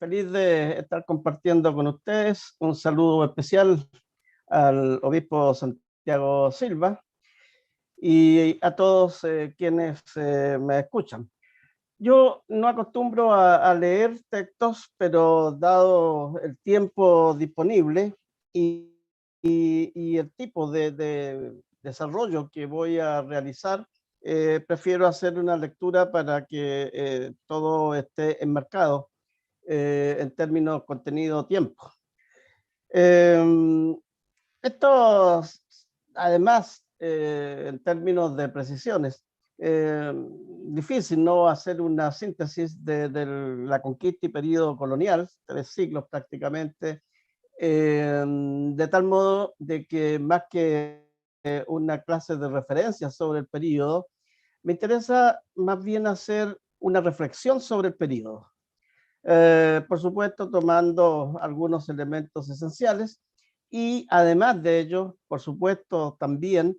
Feliz de estar compartiendo con ustedes. Un saludo especial al obispo Santiago Silva y a todos quienes me escuchan. Yo no acostumbro a leer textos, pero dado el tiempo disponible y, y el tipo de desarrollo que voy a realizar, prefiero hacer una lectura para que todo esté enmarcado en términos contenido-tiempo. Esto, además, en términos de precisiones, difícil no hacer una síntesis de la conquista y periodo colonial, 3 siglos prácticamente, de tal modo de que más que una clase de referencia sobre el periodo, me interesa más bien hacer una reflexión sobre el periodo. Por supuesto, tomando algunos elementos esenciales y además de ello, por supuesto, también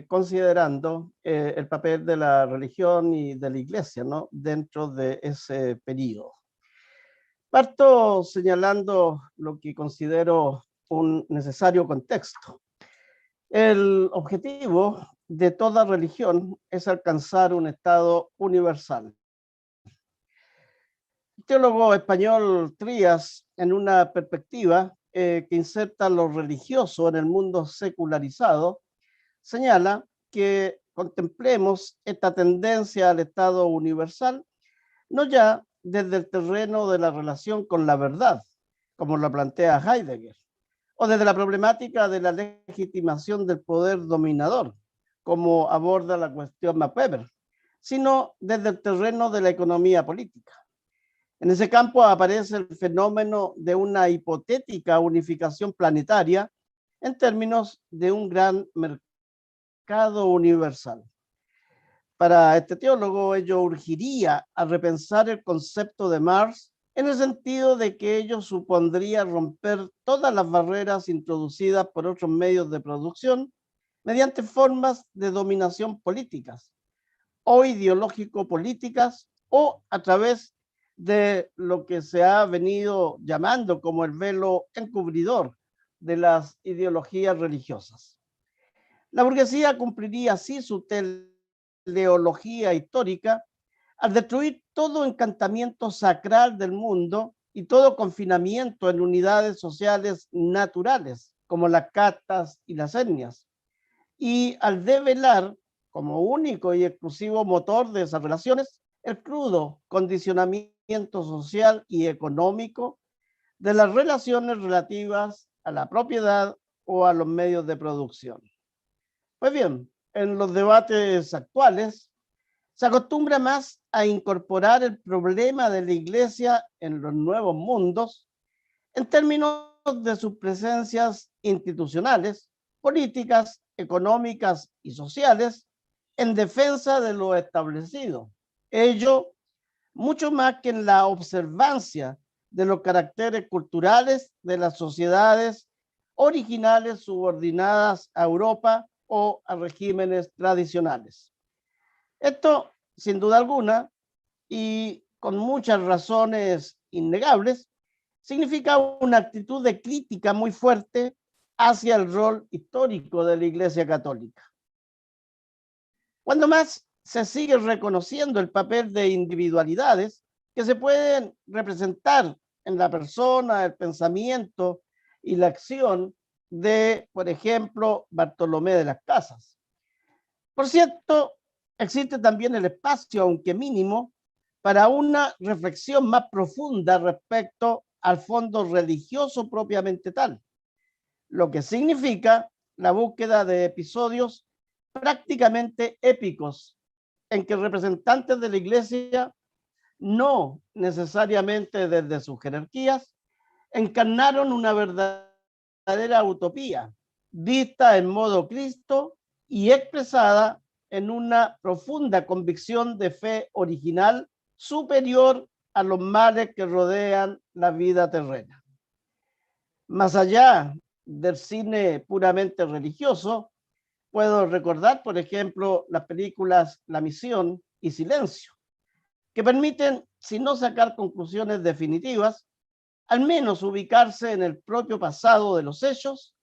considerando el papel de la religión y de la iglesia, ¿no?, dentro de ese periodo. Parto señalando lo que considero un necesario contexto. El objetivo de toda religión es alcanzar un estado universal. El teólogo español Trías, en una perspectiva que inserta lo religioso en el mundo secularizado, señala que contemplemos esta tendencia al estado universal, no ya desde el terreno de la relación con la verdad, como lo plantea Heidegger, o desde la problemática de la legitimación del poder dominador, como aborda la cuestión Max Weber, sino desde el terreno de la economía política. En ese campo aparece el fenómeno de una hipotética unificación planetaria en términos de un gran mercado universal. Para este teólogo, ello urgiría a repensar el concepto de Marx en el sentido de que ello supondría romper todas las barreras introducidas por otros medios de producción mediante formas de dominación políticas o ideológico-políticas o a través de lo que se ha venido llamando como el velo encubridor de las ideologías religiosas. La burguesía cumpliría así su teleología histórica al destruir todo encantamiento sacral del mundo y todo confinamiento en unidades sociales naturales, como las castas y las etnias, y al develar como único y exclusivo motor de esas relaciones el crudo condicionamiento social y económico de las relaciones relativas a la propiedad o a los medios de producción. Pues bien, en los debates actuales se acostumbra más a incorporar el problema de la iglesia en los nuevos mundos en términos de sus presencias institucionales, políticas, económicas y sociales en defensa de lo establecido. Ello mucho más que en la observancia de los caracteres culturales de las sociedades originales subordinadas a Europa o a regímenes tradicionales. Esto, sin duda alguna, y con muchas razones innegables, significa una actitud de crítica muy fuerte hacia el rol histórico de la Iglesia Católica. Cuando más se sigue reconociendo el papel de individualidades que se pueden representar en la persona, el pensamiento y la acción de, por ejemplo, Bartolomé de las Casas. Por cierto, existe también el espacio, aunque mínimo, para una reflexión más profunda respecto al fondo religioso propiamente tal, lo que significa la búsqueda de episodios prácticamente épicos en que representantes de la Iglesia, no necesariamente desde sus jerarquías, encarnaron una verdadera utopía, vista en modo Cristo y expresada en una profunda convicción de fe original superior a los males que rodean la vida terrena. Más allá del cine puramente religioso, puedo recordar, por ejemplo, las películas La Misión y Silencio, que permiten si no sacar conclusiones definitivas, al menos ubicarse en el propio pasado de los hechos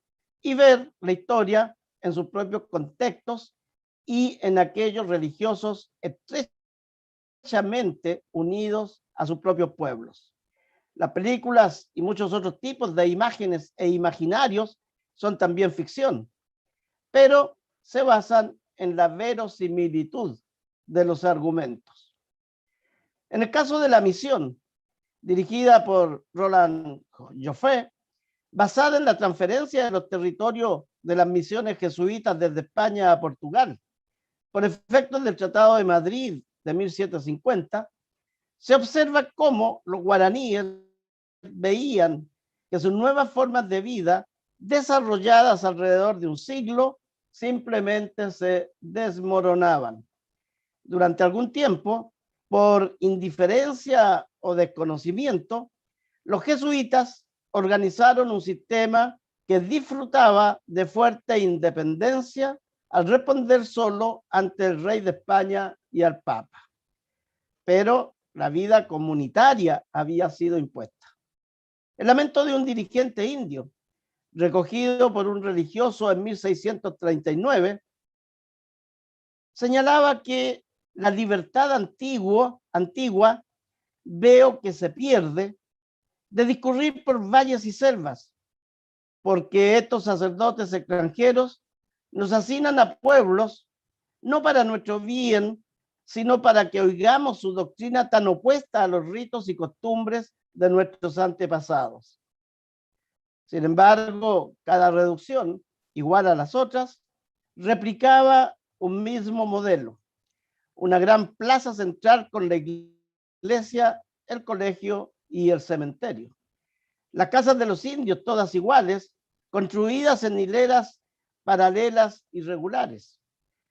y ver la historia en sus propios contextos y en aquellos religiosos estrechamente unidos a sus propios pueblos. Las películas y muchos otros tipos de imágenes e imaginarios son también ficción, pero se basan en la verosimilitud de los argumentos. En el caso de La Misión, dirigida por Roland Joffé, basada en la transferencia de los territorios de las misiones jesuitas desde España a Portugal, por efectos del Tratado de Madrid de 1750, se observa cómo los guaraníes veían que sus nuevas formas de vida, desarrolladas alrededor de un siglo, simplemente se desmoronaban. Durante algún tiempo, por indiferencia o desconocimiento, los jesuitas organizaron un sistema que disfrutaba de fuerte independencia al responder solo ante el rey de España y al Papa. Pero la vida comunitaria había sido impuesta. El lamento de un dirigente indio, recogido por un religioso en 1639, señalaba que la libertad antigua veo que se pierde de discurrir por valles y selvas, porque estos sacerdotes extranjeros nos asignan a pueblos no para nuestro bien, sino para que oigamos su doctrina tan opuesta a los ritos y costumbres de nuestros antepasados. Sin embargo, cada reducción, igual a las otras, replicaba un mismo modelo: una gran plaza central con la iglesia, el colegio y el cementerio. Las casas de los indios, todas iguales, construidas en hileras paralelas y regulares.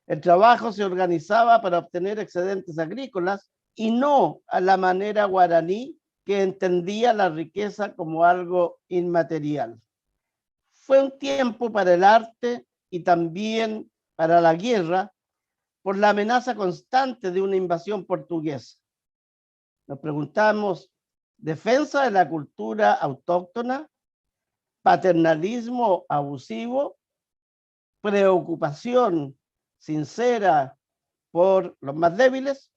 El trabajo se organizaba para obtener excedentes agrícolas y no a la manera guaraní, que entendía la riqueza como algo inmaterial. Fue un tiempo para el arte y también para la guerra, por la amenaza constante de una invasión portuguesa. Nos preguntamos: ¿defensa de la cultura autóctona? ¿Paternalismo abusivo? ¿Preocupación sincera por los más débiles?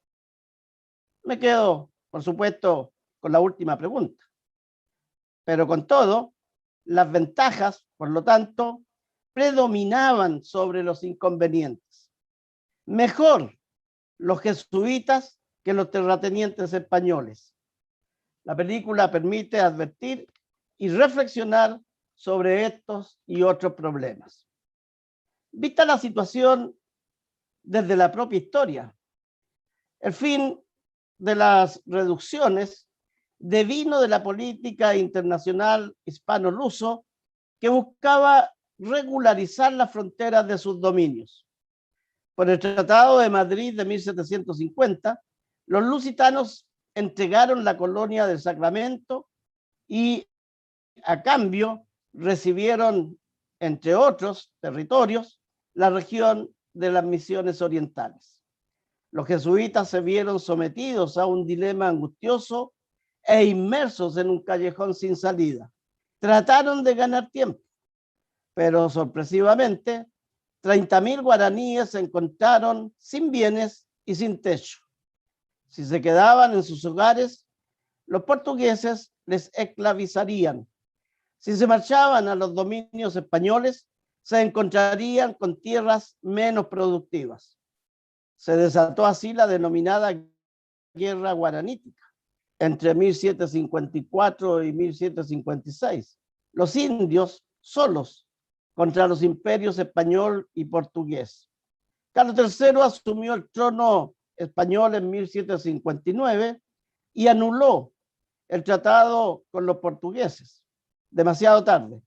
Me quedo, por supuesto, con la última pregunta. Pero con todo, las ventajas, por lo tanto, predominaban sobre los inconvenientes. Mejor los jesuitas que los terratenientes españoles. La película permite advertir y reflexionar sobre estos y otros problemas. Vista la situación desde la propia historia, el fin de las reducciones devino de la política internacional hispano-luso, que buscaba regularizar las fronteras de sus dominios. Por el Tratado de Madrid de 1750, los lusitanos entregaron la colonia del Sacramento y a cambio recibieron, entre otros territorios, la región de las Misiones Orientales. Los jesuitas se vieron sometidos a un dilema angustioso e inmersos en un callejón sin salida. Trataron de ganar tiempo, pero sorpresivamente 30.000 guaraníes se encontraron sin bienes y sin techo. Si se quedaban en sus hogares, los portugueses les esclavizarían. Si se marchaban a los dominios españoles, se encontrarían con tierras menos productivas. Se desató así la denominada Guerra Guaranítica entre 1754 y 1756. Los indios solos contra los imperios español y portugués. Carlos III asumió el trono español en 1759 y anuló el tratado con los portugueses. Demasiado tarde.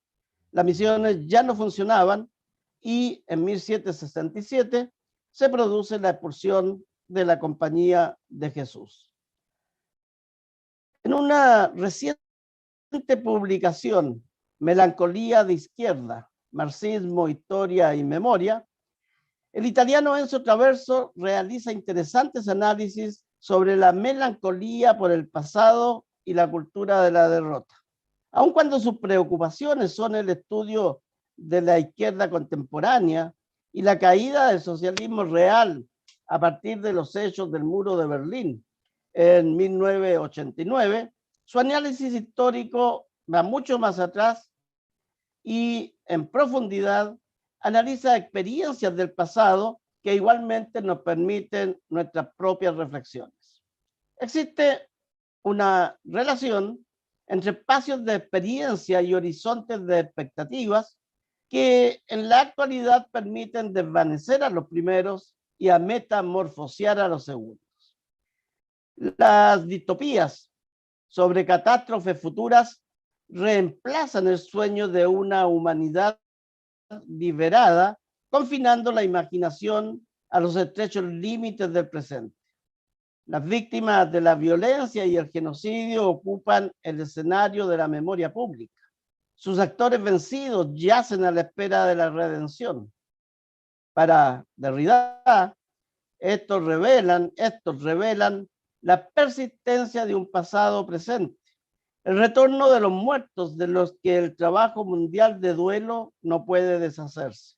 Las misiones ya no funcionaban y en 1767 se produce la expulsión de la Compañía de Jesús. En una reciente publicación, Melancolía de Izquierda, Marxismo, Historia y Memoria, el italiano Enzo Traverso realiza interesantes análisis sobre la melancolía por el pasado y la cultura de la derrota. Aun cuando sus preocupaciones son el estudio de la izquierda contemporánea y la caída del socialismo real a partir de los hechos del muro de Berlín en 1989, su análisis histórico va mucho más atrás y en profundidad analiza experiencias del pasado que igualmente nos permiten nuestras propias reflexiones. Existe una relación entre espacios de experiencia y horizontes de expectativas que en la actualidad permiten desvanecer a los primeros y a metamorfosear a los segundos. Las distopías sobre catástrofes futuras reemplazan el sueño de una humanidad liberada, confinando la imaginación a los estrechos límites del presente. Las víctimas de la violencia y el genocidio ocupan el escenario de la memoria pública. Sus actores vencidos yacen a la espera de la redención. Para Derrida, estos revelan la persistencia de un pasado presente, el retorno de los muertos de los que el trabajo mundial de duelo no puede deshacerse.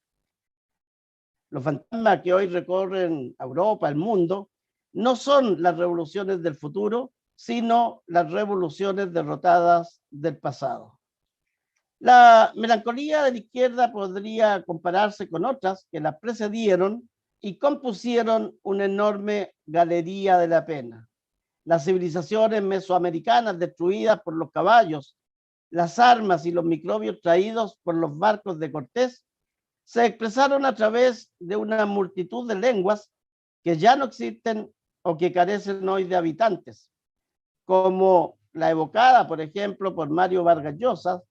Los fantasmas que hoy recorren Europa, el mundo, no son las revoluciones del futuro, sino las revoluciones derrotadas del pasado. La melancolía de la izquierda podría compararse con otras que la precedieron y compusieron una enorme galería de la pena. Las civilizaciones mesoamericanas destruidas por los caballos, las armas y los microbios traídos por los barcos de Cortés se expresaron a través de una multitud de lenguas que ya no existen o que carecen hoy de habitantes, como la evocada, por ejemplo, por Mario Vargas Llosa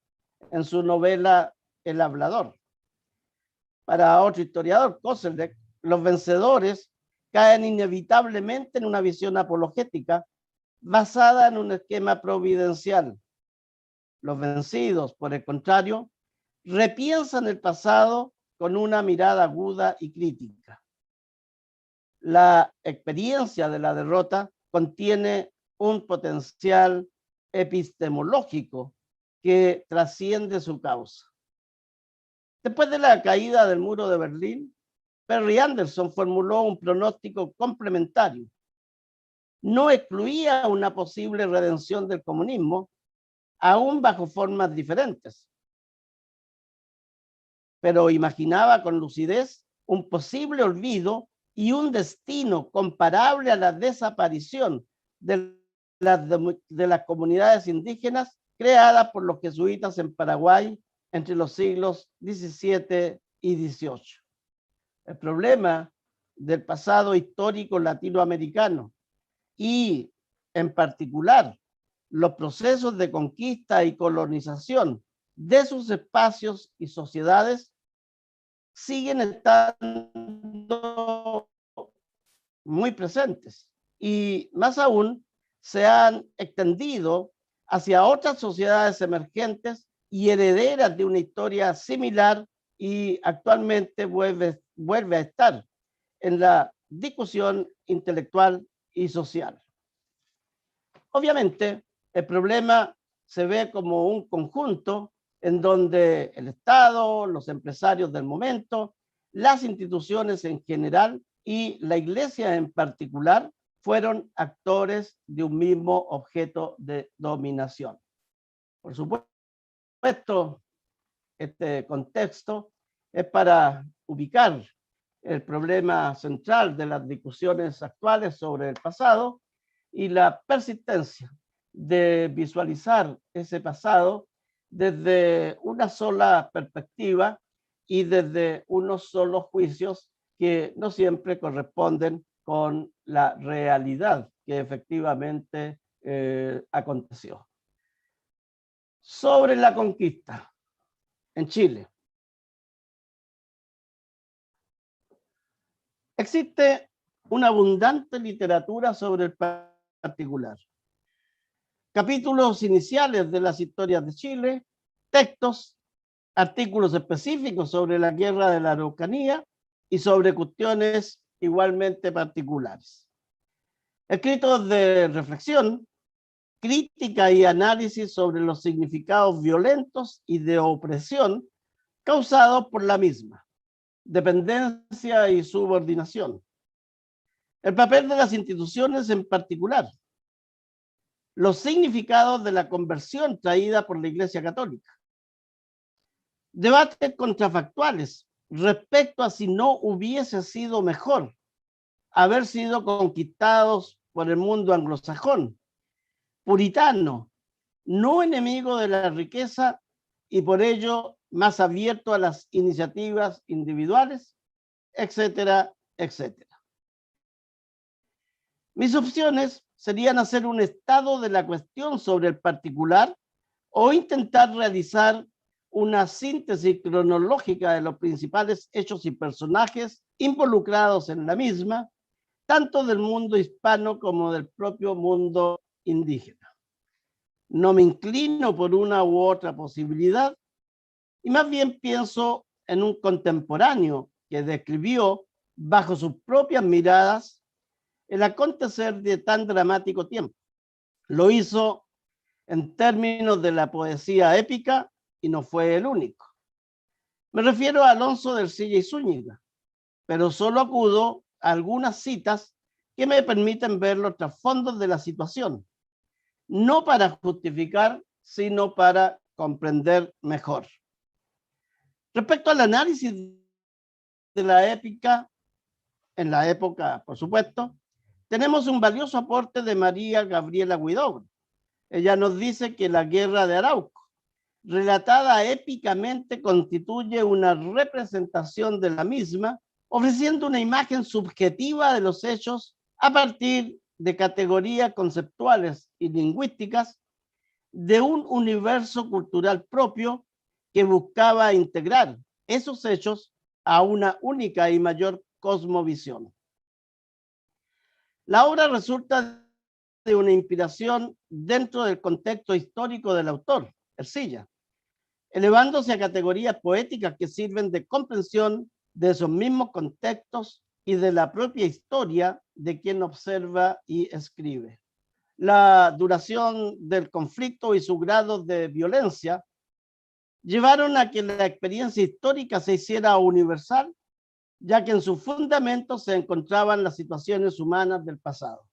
en su novela El Hablador. Para otro historiador, Koselleck, los vencedores caen inevitablemente en una visión apologética basada en un esquema providencial. Los vencidos, por el contrario, repiensan el pasado con una mirada aguda y crítica. La experiencia de la derrota contiene un potencial epistemológico que trasciende su causa. Después de la caída del muro de Berlín, Perry Anderson formuló un pronóstico complementario. No excluía una posible redención del comunismo, aún bajo formas diferentes, pero imaginaba con lucidez un posible olvido y un destino comparable a la desaparición de las comunidades indígenas creadas por los jesuitas en Paraguay entre los siglos XVII y XVIII. El problema del pasado histórico latinoamericano y, en particular, los procesos de conquista y colonización de sus espacios y sociedades siguen estando muy presentes y más aún se han extendido hacia otras sociedades emergentes y herederas de una historia similar y actualmente vuelve a estar en la discusión intelectual y social. Obviamente, el problema se ve como un conjunto en donde el Estado, los empresarios del momento, las instituciones en general y la Iglesia en particular fueron actores de un mismo objeto de dominación. Por supuesto, este contexto es para ubicar el problema central de las discusiones actuales sobre el pasado y la persistencia de visualizar ese pasado desde una sola perspectiva y desde unos solos juicios que no siempre corresponden con la realidad que efectivamente aconteció. Sobre la conquista en Chile. Existe una abundante literatura sobre el particular. Capítulos iniciales de las historias de Chile, textos, artículos específicos sobre la guerra de la Araucanía y sobre cuestiones igualmente particulares. Escritos de reflexión, crítica y análisis sobre los significados violentos y de opresión causados por la misma, dependencia y subordinación. El papel de las instituciones en particular, los significados de la conversión traída por la Iglesia Católica. Debates contrafactuales respecto a si no hubiese sido mejor haber sido conquistados por el mundo anglosajón, puritano, no enemigo de la riqueza y por ello más abierto a las iniciativas individuales, etcétera, etcétera. Mis opciones serían hacer un estado de la cuestión sobre el particular o intentar realizar una síntesis cronológica de los principales hechos y personajes involucrados en la misma, tanto del mundo hispano como del propio mundo indígena. No me inclino por una u otra posibilidad y más bien pienso en un contemporáneo que describió bajo sus propias miradas el acontecer de tan dramático tiempo. Lo hizo en términos de la poesía épica y no fue el único. Me refiero a Alonso de Ercilla y Zúñiga, pero solo acudo a algunas citas que me permiten ver los trasfondos de la situación, no para justificar, sino para comprender mejor. Respecto al análisis de la épica, en la época, por supuesto, tenemos un valioso aporte de María Gabriela Huidobro. Ella nos dice que la guerra de Arauco, relatada épicamente, constituye una representación de la misma, ofreciendo una imagen subjetiva de los hechos a partir de categorías conceptuales y lingüísticas de un universo cultural propio que buscaba integrar esos hechos a una única y mayor cosmovisión. La obra resulta de una inspiración dentro del contexto histórico del autor, Ercilla, elevándose a categorías poéticas que sirven de comprensión de esos mismos contextos y de la propia historia de quien observa y escribe. La duración del conflicto y su grado de violencia llevaron a que la experiencia histórica se hiciera universal, ya que en sus fundamentos se encontraban las situaciones humanas del pasado.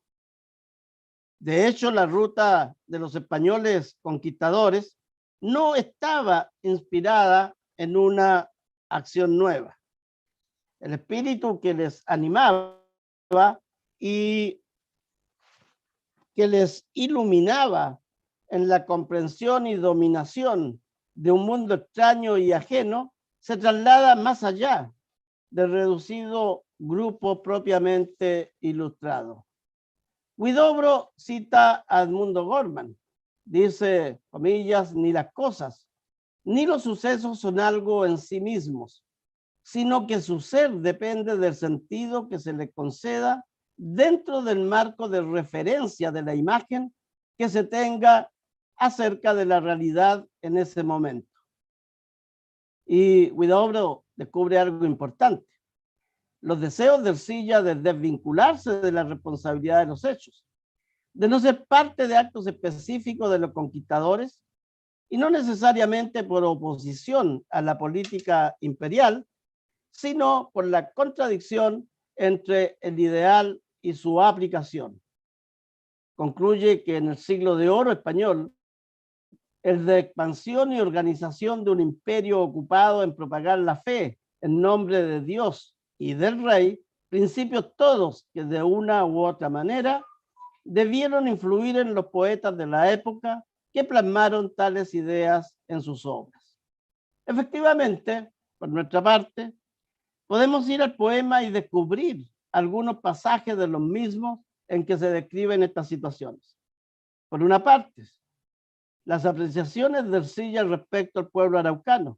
De hecho, la ruta de los españoles conquistadores no estaba inspirada en una acción nueva. El espíritu que les animaba y que les iluminaba en la comprensión y dominación de un mundo extraño y ajeno se traslada más allá del reducido grupo propiamente ilustrado. Huidobro cita a Edmundo Gorman, dice, comillas, ni las cosas, ni los sucesos son algo en sí mismos, sino que su ser depende del sentido que se le conceda dentro del marco de referencia de la imagen que se tenga acerca de la realidad en ese momento. Y Huidobro descubre algo importante. Los deseos de Ercilla de desvincularse de la responsabilidad de los hechos, de no ser parte de actos específicos de los conquistadores y no necesariamente por oposición a la política imperial, sino por la contradicción entre el ideal y su aplicación. Concluye que en el siglo de oro español, el de expansión y organización de un imperio ocupado en propagar la fe en nombre de Dios y del rey, principios todos que de una u otra manera debieron influir en los poetas de la época que plasmaron tales ideas en sus obras. Efectivamente, por nuestra parte, podemos ir al poema y descubrir algunos pasajes de los mismos en que se describen estas situaciones. Por una parte, las apreciaciones de Ercilla respecto al pueblo araucano,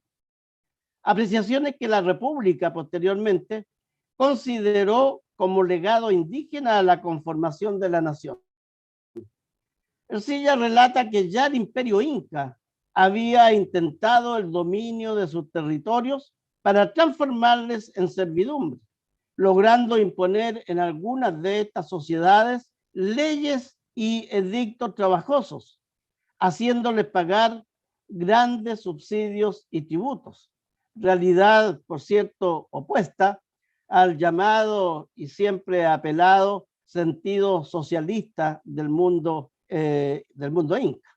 apreciaciones que la República posteriormente consideró como legado indígena a la conformación de la nación. Ercilla relata que ya el imperio inca había intentado el dominio de sus territorios para transformarles en servidumbre, logrando imponer en algunas de estas sociedades leyes y edictos trabajosos, haciéndoles pagar grandes subsidios y tributos. Realidad, por cierto, opuesta al llamado y siempre apelado sentido socialista del mundo inca.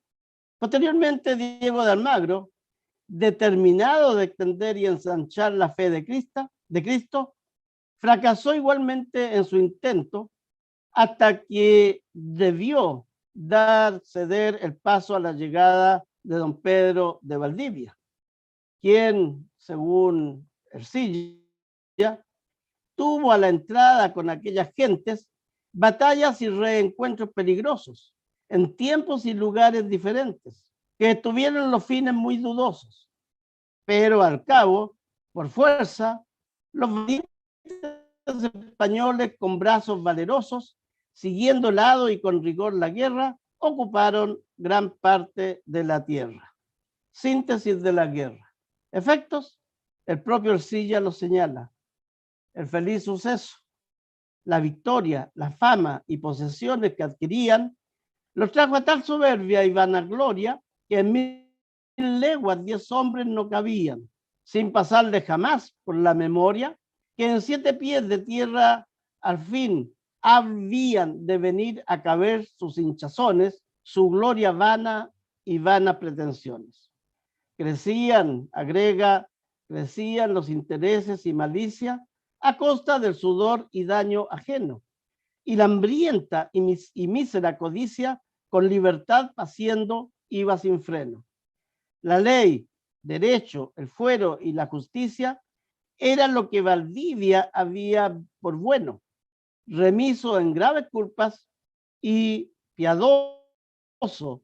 Posteriormente, Diego de Almagro, determinado de extender y ensanchar la fe de Cristo, fracasó igualmente en su intento hasta que debió ceder el paso a la llegada de don Pedro de Valdivia, quien, según Ercilla, tuvo a la entrada con aquellas gentes batallas y reencuentros peligrosos en tiempos y lugares diferentes, que tuvieron los fines muy dudosos, pero al cabo, por fuerza, los españoles con brazos valerosos, siguiendo el lado y con rigor la guerra, ocuparon gran parte de la tierra. Síntesis de la guerra. Efectos, el propio Ercilla lo señala. El feliz suceso, la victoria, la fama y posesiones que adquirían, los trajo a tal soberbia y vanagloria que en 1000 leguas 10 hombres no cabían, sin pasarle jamás por la memoria que en 7 pies de tierra al fin habían de venir a caber sus hinchazones, su gloria vana y vanas pretensiones. Crecían, agrega, crecían los intereses y malicia a costa del sudor y daño ajeno, y la hambrienta y mísera codicia con libertad haciendo iba sin freno. La ley, derecho, el fuero y la justicia era lo que Valdivia había por bueno, remiso en graves culpas y piadoso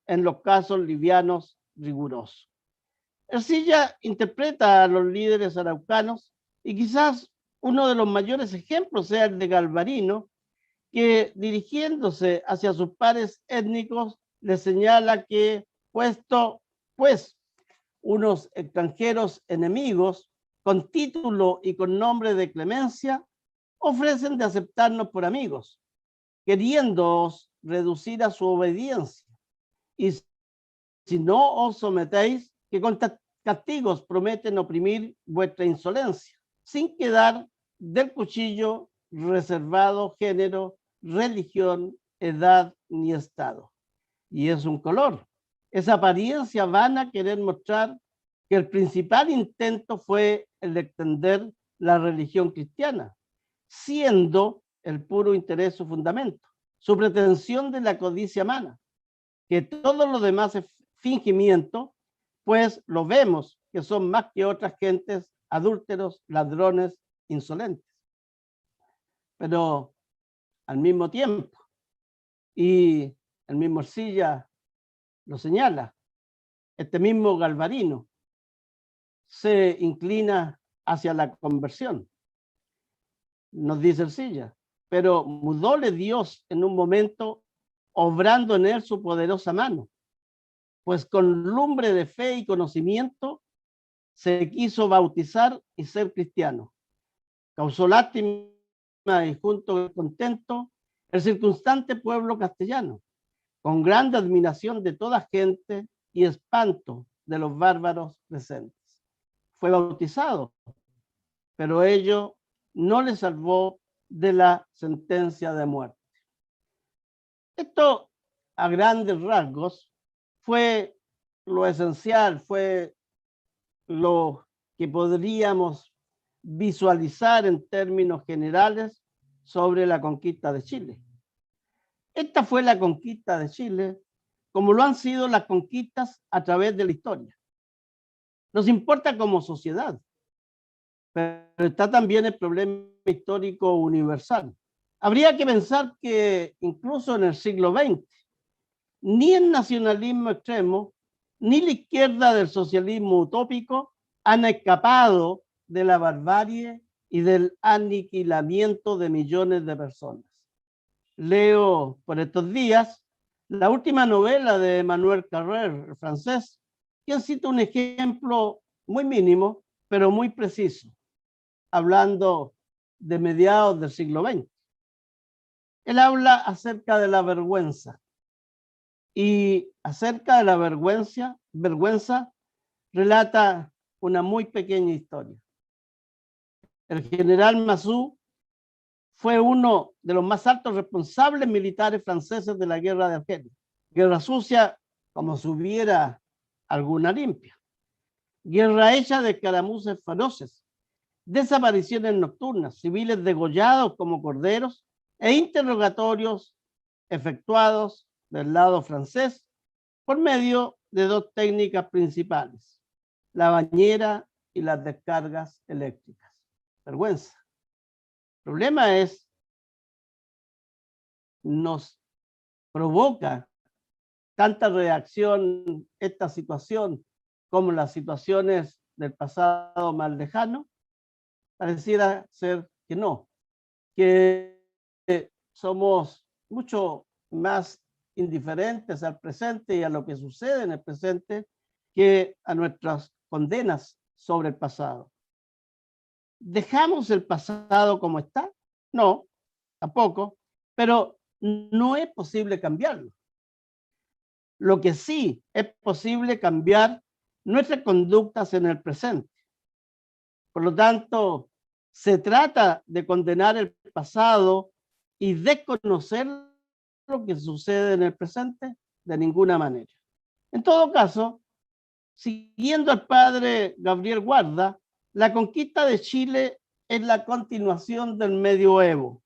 en los casos livianos rigurosos. Ercilla interpreta a los líderes araucanos y quizás uno de los mayores ejemplos sea el de Galvarino, que dirigiéndose hacia sus pares étnicos le señala que puesto pues unos extranjeros enemigos con título y con nombre de clemencia ofrecen de aceptarnos por amigos, queriéndoos reducir a su obediencia. Y si no os sometéis, que con castigos prometen oprimir vuestra insolencia, sin quedar del cuchillo reservado género, religión, edad ni estado. Y es un color. Esa apariencia vana querer mostrar que el principal intento fue el de extender la religión cristiana, siendo el puro interés su fundamento, su pretensión de la codicia humana, que todo lo demás es fingimiento, pues lo vemos que son más que otras gentes adúlteros, ladrones, insolentes. Pero al mismo tiempo, y el mismo Ercilla lo señala, este mismo Galvarino se inclina hacia la conversión, nos dice Ercilla, pero mudóle Dios en un momento, obrando en él su poderosa mano, pues con lumbre de fe y conocimiento se quiso bautizar y ser cristiano. Causó lástima y junto contento el circunstante pueblo castellano, con grande admiración de toda gente y espanto de los bárbaros presentes. Fue bautizado, pero ello no le salvó de la sentencia de muerte. Esto, a grandes rasgos, fue lo esencial, fue lo que podríamos visualizar en términos generales sobre la conquista de Chile. Esta fue la conquista de Chile, como lo han sido las conquistas a través de la historia. Nos importa como sociedad, pero está también el problema histórico universal. Habría que pensar que incluso en el siglo XX, ni el nacionalismo extremo, ni la izquierda del socialismo utópico han escapado de la barbarie y del aniquilamiento de millones de personas. Leo por estos días la última novela de Emmanuel Carrère, el francés, quien cita un ejemplo muy mínimo, pero muy preciso, hablando de mediados del siglo XX. Él habla acerca de la vergüenza y acerca de la vergüenza relata una muy pequeña historia. El general Massou fue uno de los más altos responsables militares franceses de la guerra de Argelia. Guerra sucia como si hubiera alguna limpia. Guerra hecha de escaramuzas feroces, desapariciones nocturnas, civiles degollados como corderos e interrogatorios efectuados del lado francés por medio de dos técnicas principales, la bañera y las descargas eléctricas. Vergüenza. El problema es, nos provoca tanta reacción esta situación como las situaciones del pasado más lejano. Pareciera ser que no, que somos mucho más indiferentes al presente y a lo que sucede en el presente que a nuestras condenas sobre el pasado. ¿Dejamos el pasado como está? No, tampoco, pero no es posible cambiarlo. Lo que sí es posible cambiar nuestras conductas en el presente. Por lo tanto, se trata de condenar el pasado y desconocer lo que sucede en el presente de ninguna manera. En todo caso, siguiendo al padre Gabriel Guarda, la conquista de Chile es la continuación del medioevo,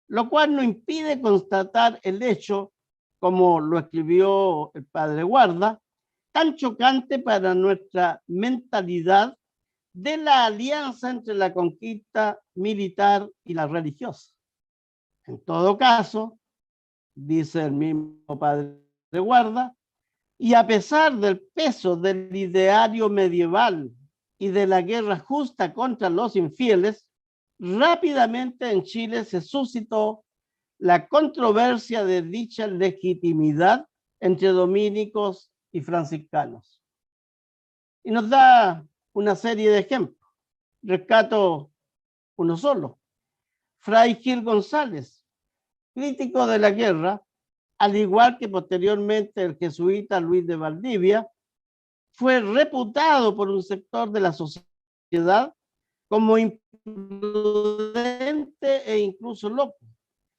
lo cual no impide constatar el hecho, como lo escribió el padre Guarda, tan chocante para nuestra mentalidad de la alianza entre la conquista militar y la religiosa. En todo caso, dice el mismo padre Guarda, y a pesar del peso del ideario medieval y de la guerra justa contra los infieles, rápidamente en Chile se suscitó la controversia de dicha legitimidad entre dominicos y franciscanos. Y nos da una serie de ejemplos. Rescato uno solo. Fray Gil González, crítico de la guerra, al igual que posteriormente el jesuita Luis de Valdivia, fue reputado por un sector de la sociedad como imprudente e incluso loco,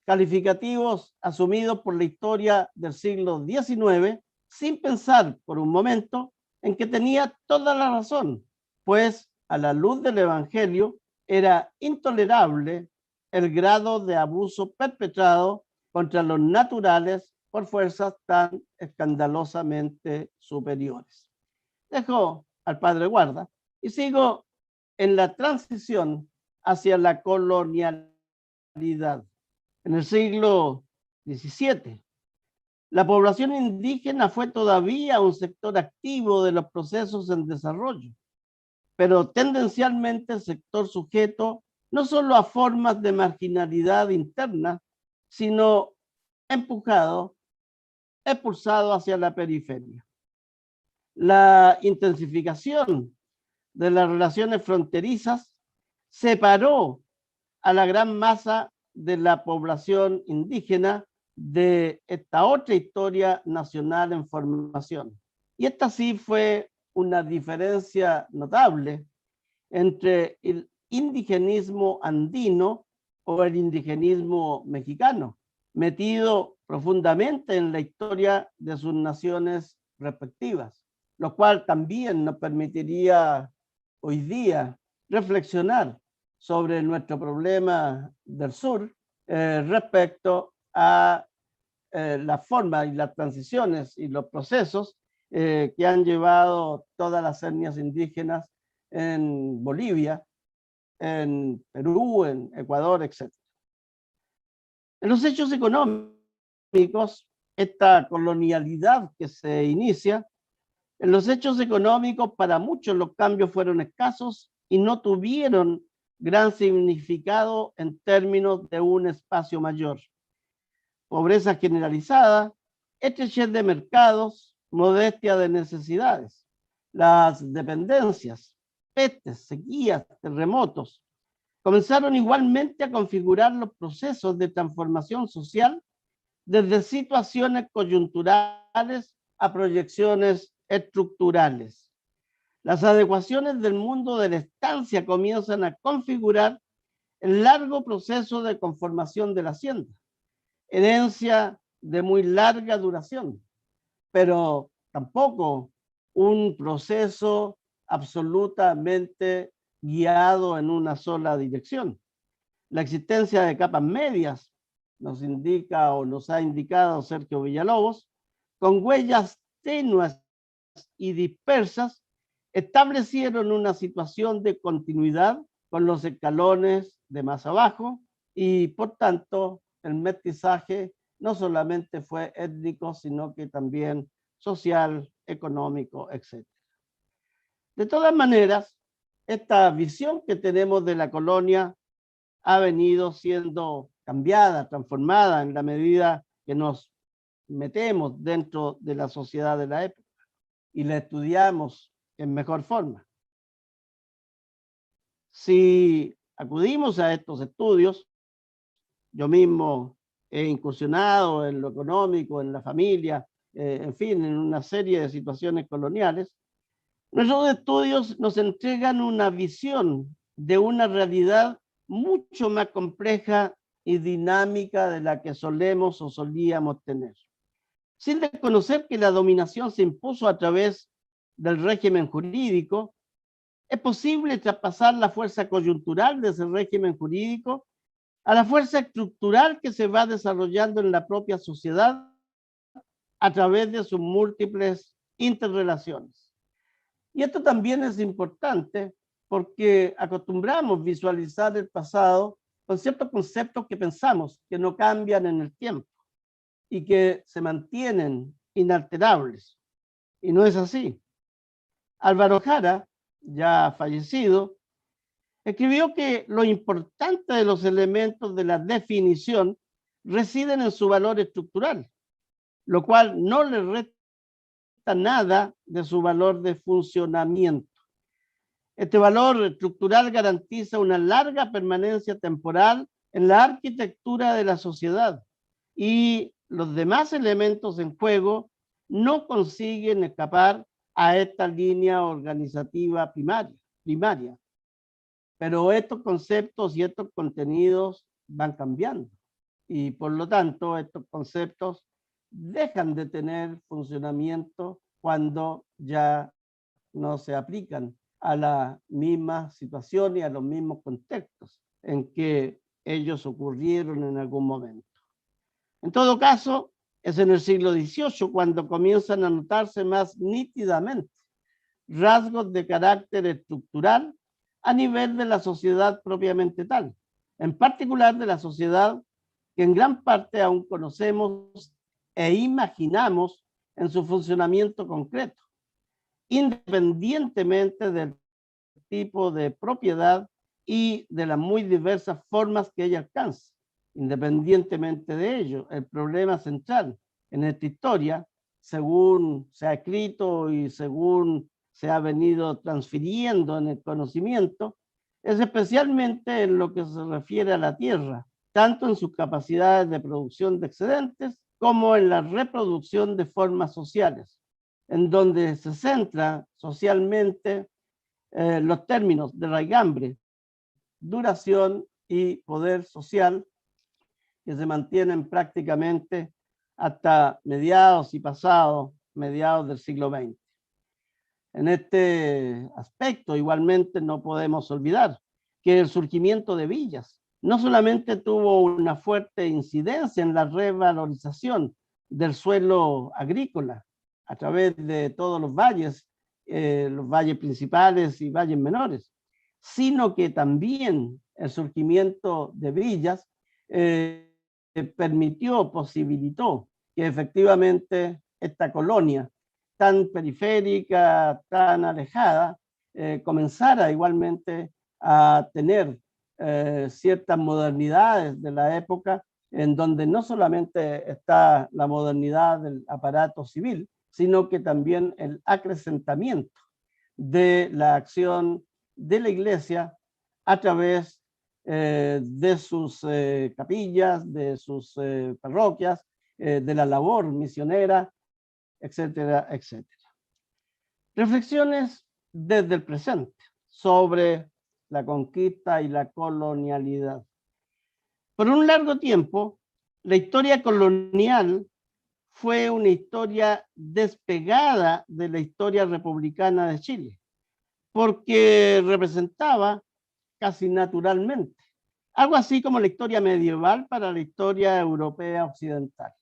calificativos asumidos por la historia del siglo XIX, sin pensar por un momento en que tenía toda la razón, pues a la luz del Evangelio era intolerable el grado de abuso perpetrado contra los naturales por fuerzas tan escandalosamente superiores. Dejo al padre Guarda y sigo en la transición hacia la colonialidad. En el siglo XVII, la población indígena fue todavía un sector activo de los procesos en desarrollo, pero tendencialmente sector sujeto no solo a formas de marginalidad interna, sino expulsado hacia la periferia. La intensificación de las relaciones fronterizas separó a la gran masa de la población indígena de esta otra historia nacional en formación. Y esta sí fue una diferencia notable entre el indigenismo andino o el indigenismo mexicano, metido profundamente en la historia de sus naciones respectivas, lo cual también nos permitiría hoy día reflexionar sobre nuestro problema del sur respecto a la forma y las transiciones y los procesos que han llevado todas las etnias indígenas en Bolivia, en Perú, en Ecuador, etc. En los hechos económicos, esta colonialidad que se inicia, en los hechos económicos para muchos los cambios fueron escasos y no tuvieron gran significado en términos de un espacio mayor. Pobreza generalizada, estrechez de mercados, modestia de necesidades, las dependencias, pestes, sequías, terremotos, comenzaron igualmente a configurar los procesos de transformación social desde situaciones coyunturales a proyecciones estructurales. Las adecuaciones del mundo de la estancia comienzan a configurar el largo proceso de conformación de la hacienda, herencia de muy larga duración, pero tampoco un proceso absolutamente guiado en una sola dirección. La existencia de capas medias nos indica o nos ha indicado Sergio Villalobos, con huellas tenues y dispersas, establecieron una situación de continuidad con los escalones de más abajo y por tanto el mestizaje no solamente fue étnico, sino que también social, económico, etc. De todas maneras, esta visión que tenemos de la colonia ha venido siendo cambiada, transformada en la medida que nos metemos dentro de la sociedad de la época y la estudiamos en mejor forma. Si acudimos a estos estudios, yo mismo he incursionado en lo económico, en la familia, en fin, en una serie de situaciones coloniales. Nuestros estudios nos entregan una visión de una realidad mucho más compleja y dinámica de la que solemos o solíamos tener. Sin desconocer que la dominación se impuso a través del régimen jurídico, es posible traspasar la fuerza coyuntural de ese régimen jurídico a la fuerza estructural que se va desarrollando en la propia sociedad a través de sus múltiples interrelaciones. Y esto también es importante porque acostumbramos visualizar el pasado con ciertos conceptos que pensamos que no cambian en el tiempo y que se mantienen inalterables. Y no es así. Álvaro Jara, ya fallecido, escribió que lo importante de los elementos de la definición residen en su valor estructural, lo cual no le resta nada de su valor de funcionamiento. Este valor estructural garantiza una larga permanencia temporal en la arquitectura de la sociedad y los demás elementos en juego no consiguen escapar a esta línea organizativa primaria. Pero estos conceptos y estos contenidos van cambiando y por lo tanto estos conceptos dejan de tener funcionamiento cuando ya no se aplican a la misma situación y a los mismos contextos en que ellos ocurrieron en algún momento. En todo caso, es en el siglo XVIII cuando comienzan a notarse más nítidamente rasgos de carácter estructural a nivel de la sociedad propiamente tal, en particular de la sociedad que en gran parte aún conocemos e imaginamos en su funcionamiento concreto, independientemente del tipo de propiedad y de las muy diversas formas que ella alcanza. Independientemente de ello, el problema central en esta historia, según se ha escrito y según se ha venido transfiriendo en el conocimiento, es especialmente en lo que se refiere a la tierra, tanto en sus capacidades de producción de excedentes como en la reproducción de formas sociales, en donde se centra socialmente los términos de raigambre, duración y poder social que se mantienen prácticamente hasta mediados y pasados mediados del siglo XX. En este aspecto, igualmente, no podemos olvidar que el surgimiento de villas no solamente tuvo una fuerte incidencia en la revalorización del suelo agrícola a través de todos los valles principales y valles menores, sino que también el surgimiento de villas posibilitó que efectivamente esta colonia tan periférica, tan alejada, comenzara igualmente a tener ciertas modernidades de la época, en donde no solamente está la modernidad del aparato civil, sino que también el acrecentamiento de la acción de la Iglesia a través de sus capillas, de sus parroquias, de la labor misionera, etcétera, etcétera. Reflexiones desde el presente sobre la conquista y la colonialidad. Por un largo tiempo, la historia colonial fue una historia despegada de la historia republicana de Chile, porque representaba casi naturalmente algo así como la historia medieval para la historia europea occidental.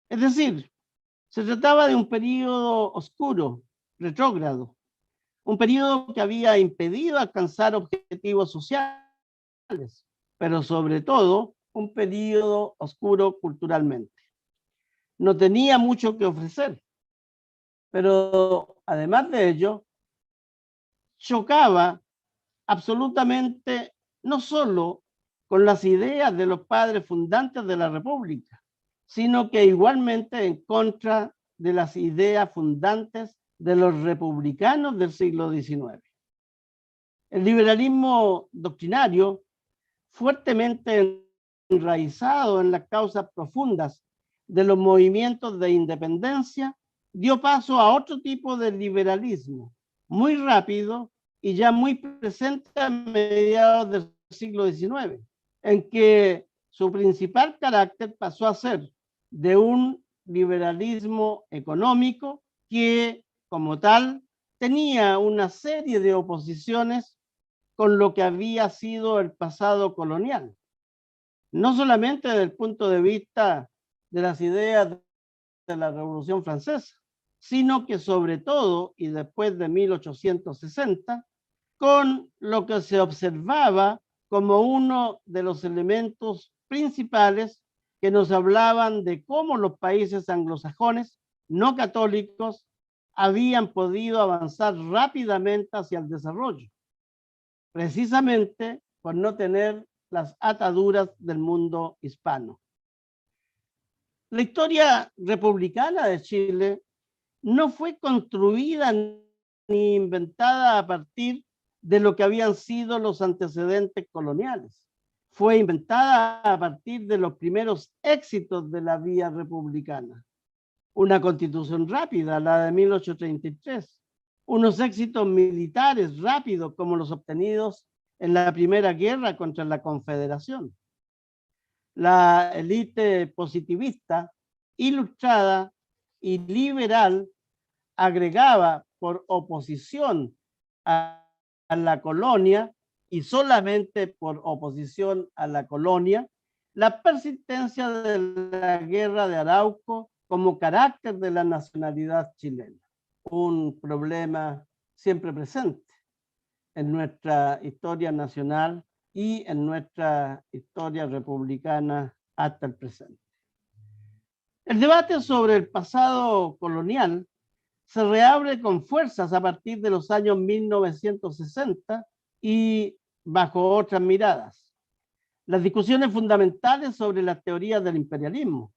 Es decir, se trataba de un periodo oscuro, retrógrado, un periodo que había impedido alcanzar objetivos sociales, pero sobre todo un periodo oscuro culturalmente. No tenía mucho que ofrecer, pero además de ello, chocaba absolutamente no solo con las ideas de los padres fundantes de la República, sino que igualmente en contra de las ideas fundantes de los republicanos del siglo XIX. El liberalismo doctrinario, fuertemente enraizado en las causas profundas de los movimientos de independencia, dio paso a otro tipo de liberalismo, muy rápido y ya muy presente a mediados del siglo XIX, en que su principal carácter pasó a ser de un liberalismo económico que, como tal, tenía una serie de oposiciones con lo que había sido el pasado colonial, no solamente desde el punto de vista de las ideas de la Revolución Francesa, sino que sobre todo, y después de 1860, con lo que se observaba como uno de los elementos principales que nos hablaban de cómo los países anglosajones no católicos habían podido avanzar rápidamente hacia el desarrollo, precisamente por no tener las ataduras del mundo hispano. La historia republicana de Chile no fue construida ni inventada a partir de lo que habían sido los antecedentes coloniales. Fue inventada a partir de los primeros éxitos de la vía republicana. Una constitución rápida, la de 1833. Unos éxitos militares rápidos como los obtenidos en la primera guerra contra la Confederación. La élite positivista, ilustrada y liberal agregaba por oposición a la colonia y solamente por oposición a la colonia la persistencia de la guerra de Arauco como carácter de la nacionalidad chilena. Un problema siempre presente en nuestra historia nacional y en nuestra historia republicana hasta el presente. El debate sobre el pasado colonial se reabre con fuerzas a partir de los años 1960 y bajo otras miradas. Las discusiones fundamentales sobre las teorías del imperialismo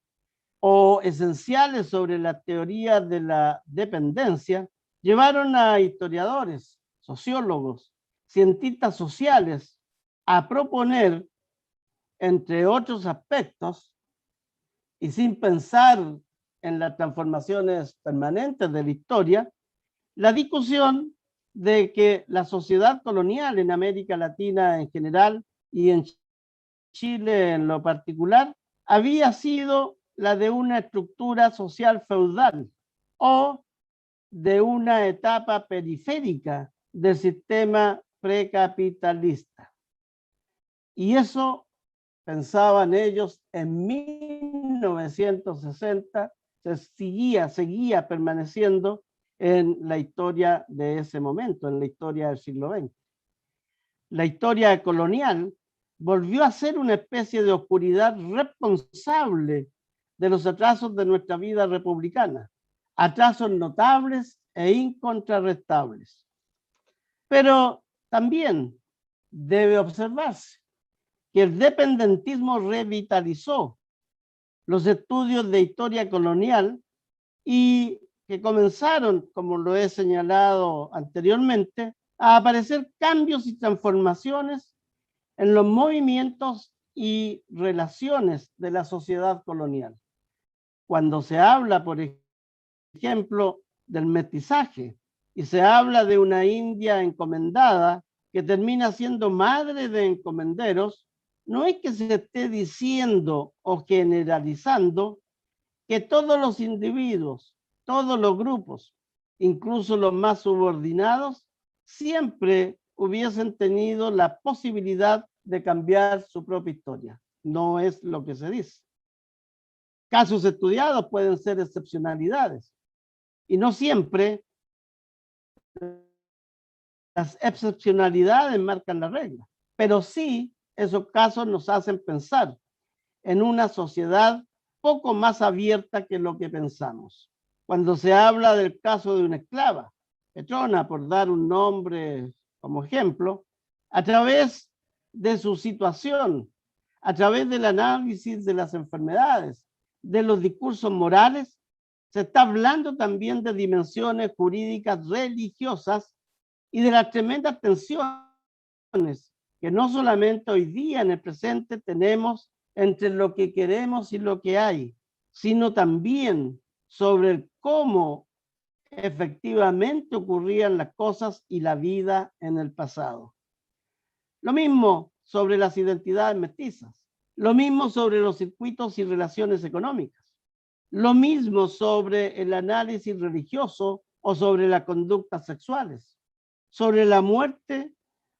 o esenciales sobre las teorías de la dependencia llevaron a historiadores, sociólogos, cientistas sociales a proponer, entre otros aspectos, y sin pensar en las transformaciones permanentes de la historia, la discusión de que la sociedad colonial en América Latina en general y en Chile en lo particular había sido la de una estructura social feudal o de una etapa periférica del sistema precapitalista. Y eso pensaban ellos en 1960, seguía permaneciendo en la historia de ese momento, en la historia del siglo XX. La historia colonial volvió a ser una especie de oscuridad responsable de los atrasos de nuestra vida republicana, atrasos notables e incontrarrestables. Pero también debe observarse que el dependentismo revitalizó los estudios de historia colonial y que comenzaron, como lo he señalado anteriormente, a aparecer cambios y transformaciones en los movimientos y relaciones de la sociedad colonial. Cuando se habla, por ejemplo, del mestizaje y se habla de una India encomendada que termina siendo madre de encomenderos, no es que se esté diciendo o generalizando que todos los individuos, todos los grupos, incluso los más subordinados, siempre hubiesen tenido la posibilidad de cambiar su propia historia. No es lo que se dice. Casos estudiados pueden ser excepcionalidades y no siempre las excepcionalidades marcan la regla, pero sí esos casos nos hacen pensar en una sociedad poco más abierta que lo que pensamos. Cuando se habla del caso de una esclava, Petrona, por dar un nombre como ejemplo, a través de su situación, a través del análisis de las enfermedades, de los discursos morales, se está hablando también de dimensiones jurídicas religiosas y de las tremendas tensiones que no solamente hoy día en el presente tenemos entre lo que queremos y lo que hay, sino también sobre cómo efectivamente ocurrían las cosas y la vida en el pasado. Lo mismo sobre las identidades mestizas, lo mismo sobre los circuitos y relaciones económicas, lo mismo sobre el análisis religioso o sobre las conductas sexuales, sobre la muerte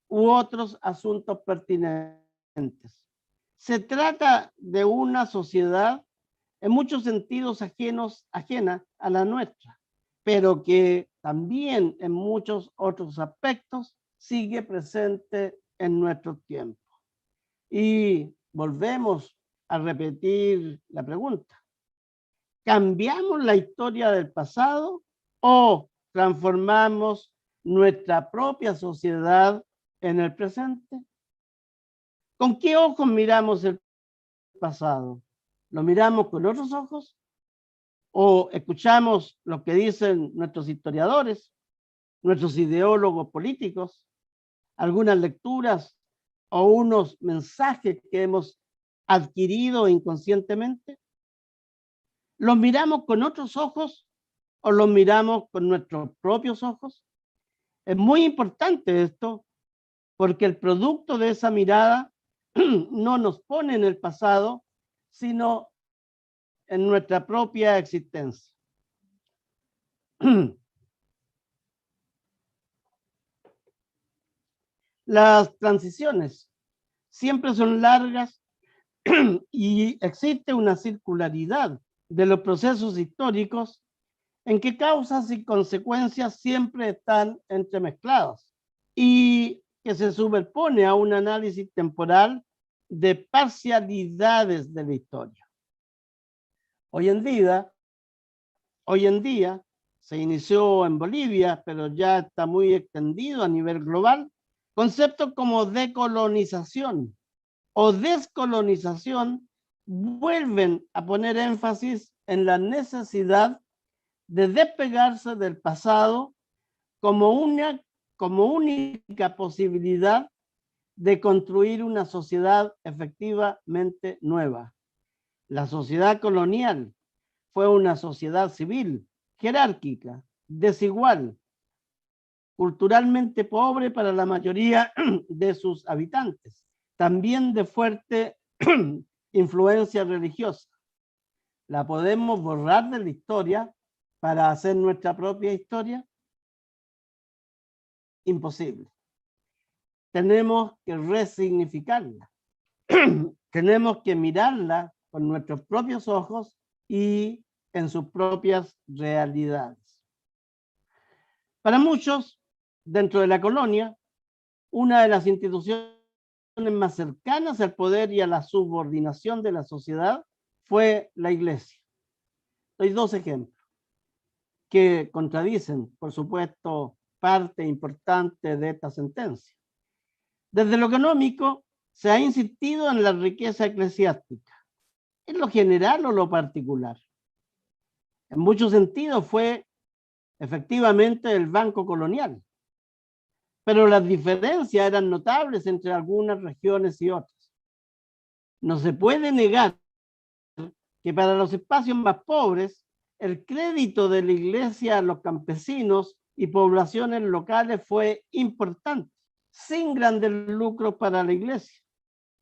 u otros asuntos pertinentes. Se trata de una sociedad en muchos sentidos ajena a la nuestra, pero que también en muchos otros aspectos sigue presente en nuestro tiempo. Y volvemos a repetir la pregunta. ¿Cambiamos la historia del pasado o transformamos nuestra propia sociedad en el presente? ¿Con qué ojos miramos el pasado? ¿Lo miramos con otros ojos? ¿O escuchamos lo que dicen nuestros historiadores, nuestros ideólogos políticos, algunas lecturas o unos mensajes que hemos adquirido inconscientemente? ¿Los miramos con otros ojos o los miramos con nuestros propios ojos? Es muy importante esto porque el producto de esa mirada no nos pone en el pasado, sino en nuestra propia existencia. Las transiciones siempre son largas y existe una circularidad de los procesos históricos en que causas y consecuencias siempre están entremezcladas y que se superpone a un análisis temporal de parcialidades de la historia. Hoy en día se inició en Bolivia, pero ya está muy extendido a nivel global, conceptos como decolonización o descolonización vuelven a poner énfasis en la necesidad de despegarse del pasado como única posibilidad de construir una sociedad efectivamente nueva. La sociedad colonial fue una sociedad civil, jerárquica, desigual, culturalmente pobre para la mayoría de sus habitantes, también de fuerte influencia religiosa. ¿La podemos borrar de la historia para hacer nuestra propia historia? Imposible. Tenemos que resignificarla. Tenemos que mirarla con nuestros propios ojos y en sus propias realidades. Para muchos, dentro de la colonia, una de las instituciones más cercanas al poder y a la subordinación de la sociedad fue la iglesia. Doy dos ejemplos que contradicen, por supuesto, parte importante de esta sentencia. Desde lo económico, se ha insistido en la riqueza eclesiástica, en lo general o lo particular. En muchos sentidos fue efectivamente el banco colonial, pero las diferencias eran notables entre algunas regiones y otras. No se puede negar que para los espacios más pobres, el crédito de la iglesia a los campesinos y poblaciones locales fue importante, sin grandes lucros para la iglesia,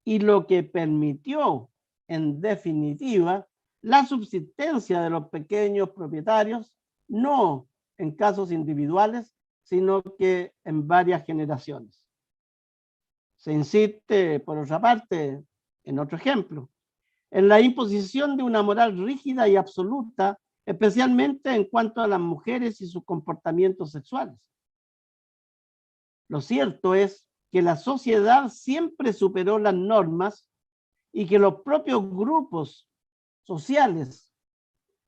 y lo que permitió, en definitiva, la subsistencia de los pequeños propietarios, no en casos individuales, sino que en varias generaciones. Se insiste, por otra parte, en otro ejemplo, en la imposición de una moral rígida y absoluta, especialmente en cuanto a las mujeres y sus comportamientos sexuales. Lo cierto es que la sociedad siempre superó las normas y que los propios grupos sociales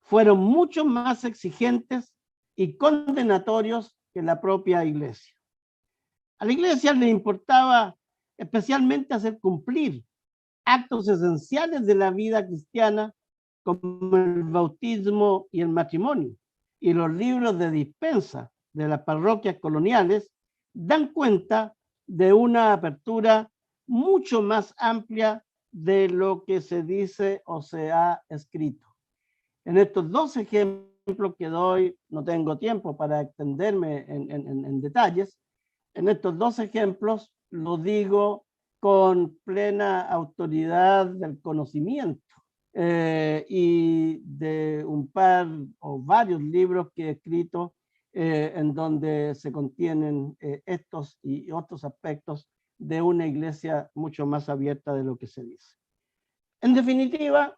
fueron mucho más exigentes y condenatorios que la propia iglesia. A la iglesia le importaba especialmente hacer cumplir actos esenciales de la vida cristiana como el bautismo y el matrimonio. Y los libros de dispensa de las parroquias coloniales dan cuenta de una apertura mucho más amplia de lo que se dice o se ha escrito. En estos dos ejemplos que doy, no tengo tiempo para extenderme en detalles, en estos dos ejemplos lo digo con plena autoridad del conocimiento y de un par o varios libros que he escrito en donde se contienen estos y otros aspectos de una iglesia mucho más abierta de lo que se dice. En definitiva,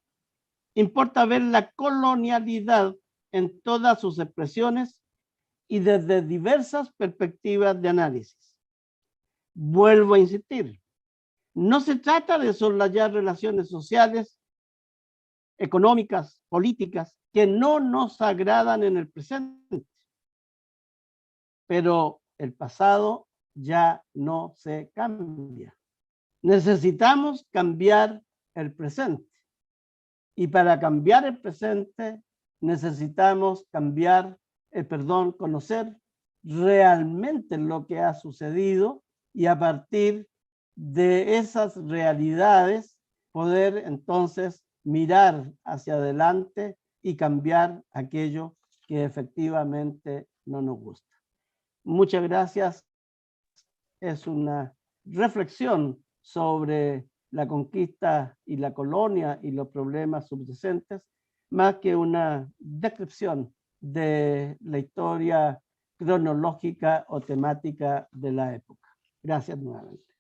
importa ver la colonialidad en todas sus expresiones y desde diversas perspectivas de análisis. Vuelvo a insistir, no se trata de soslayar relaciones sociales, económicas, políticas, que no nos agradan en el presente, pero el pasado ya no se cambia. Necesitamos cambiar el presente. Y para cambiar el presente necesitamos conocer realmente lo que ha sucedido y a partir de esas realidades poder entonces mirar hacia adelante y cambiar aquello que efectivamente no nos gusta. Muchas gracias. Es una reflexión sobre la conquista y la colonia y los problemas subyacentes, más que una descripción de la historia cronológica o temática de la época. Gracias nuevamente.